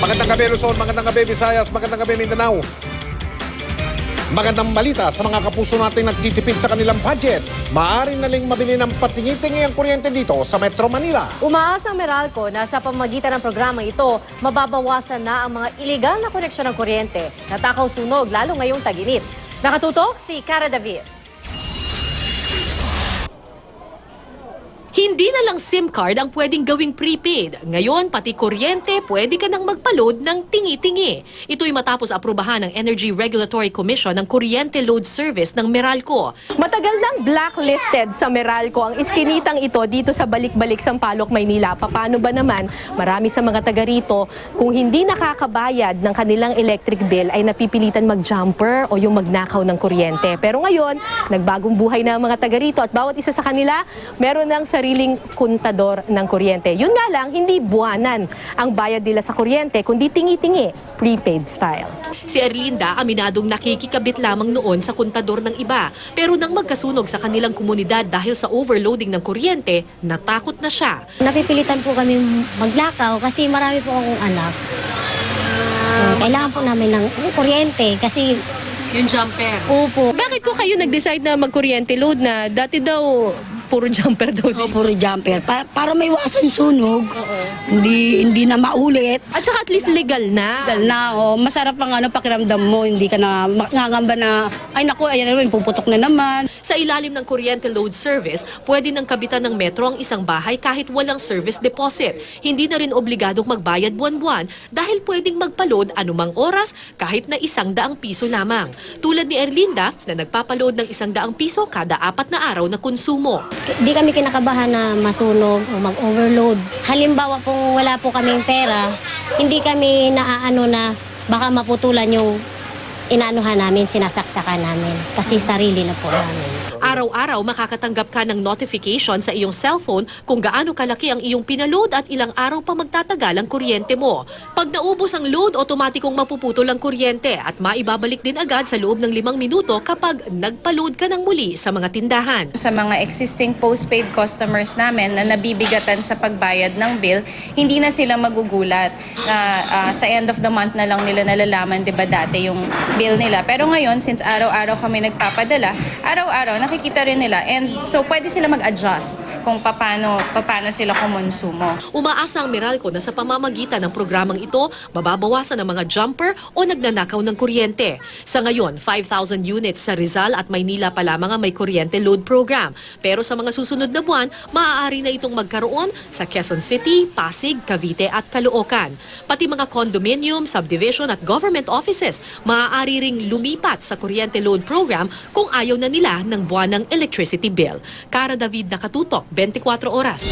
Magandang gabi Luzon, magandang gabi Visayas, magandang gabi Mindanao. Magandang balita sa mga kapuso nating nagtitipid sa kanilang budget. Maaari na ling mabili ng patingi-tingi ang kuryente dito sa Metro Manila. Umaasa ang Meralco na sa pamamagitan ng programang ito, mababawasan na ang mga iligal na koneksyon ng kuryente. Natakaw sunog lalo ngayong tag-init. Nakatutok si Cara David. Hindi na lang SIM card ang pwedeng gawing prepaid. Ngayon, pati kuryente, pwede ka nang magpa-load ng tingi-tingi. Ito'y matapos aprubahan ng Energy Regulatory Commission ng kuryente load service ng Meralco. Matagal nang blacklisted sa Meralco ang iskinitang ito dito sa Balik-Balik, Sampaloc, Maynila. Paano ba naman marami sa mga taga rito kung hindi nakakabayad ng kanilang electric bill ay napipilitan mag-jumper o yung magnakaw ng kuryente. Pero ngayon, nagbagong buhay na ang mga taga rito at bawat isa sa kanila meron ng sariling kontador ng kuryente. Yun nga lang, hindi buwanan ang bayad nila sa kuryente, kundi tingi-tingi, prepaid style. Si Erlinda, aminadong nakikikabit lamang noon sa kontador ng iba. Pero nang magkasunog sa kanilang komunidad dahil sa overloading ng kuryente, natakot na siya. Napipilitan po kami maglakaw kasi marami po akong anak. Kailangan po namin ng kuryente kasi Yung jumper. upo. Bakit po kayo nag-decide na mag-kuryente load na dati daw puro jumper daw dito? Puro jumper. Para may iwasan sunog. Hindi na maulit. At saka at least legal na. Dahil na, masarap ang pakiramdam mo. Hindi ka na ngangamba na, ay naku, ayan na naman, puputok na naman. Sa ilalim ng kuryente load service, pwede nang kabitan ng metro ang isang bahay kahit walang service deposit. Hindi na rin obligadong magbayad buwan-buwan dahil pwedeng magpa-load anumang oras kahit na 100 piso lamang. Tulad ni Erlinda na nagpapaload ng 100 piso kada 4 na araw na konsumo. Di kami kinakabahan na masunog o mag-overload. Halimbawa kung wala po kaming pera, hindi kami naaano na baka maputulan yung inaanuhan namin, sinasaksakan namin. Kasi sarili na po namin. Araw-araw makakatanggap ka ng notification sa iyong cellphone kung gaano kalaki ang iyong pinaload at ilang araw pa magtatagal ang kuryente mo. Pag naubos ang load, otomatikong mapuputol ang kuryente at maibabalik din agad sa loob ng 5 minuto kapag nagpa-load ka ng muli sa mga tindahan. Sa mga existing postpaid customers namin na nabibigatan sa pagbayad ng bill, hindi na sila magugulat. Sa end of the month na lang nila nalalaman, di ba dati yung bill nila. Pero ngayon, since araw-araw kami nagpapadala, araw-araw nakikita rin nila. And so pwede sila mag-adjust kung paano sila kumonsumo. Umaasa ang Meralco na sa pamamagitan ng programang ito, mababawasan ang mga jumper o nagnanakaw ng kuryente. Sa ngayon, 5,000 units sa Rizal at Maynila pa lamang ang may kuryente load program. Pero sa mga susunod na buwan, maaari na itong magkaroon sa Quezon City, Pasig, Cavite at Caloocan. Pati mga condominium, subdivision at government offices, maaari ring lumipat sa kuryente load program kung ayaw na nila ng buwan ng electricity bill. Cara David, Nakatutok, 24 oras.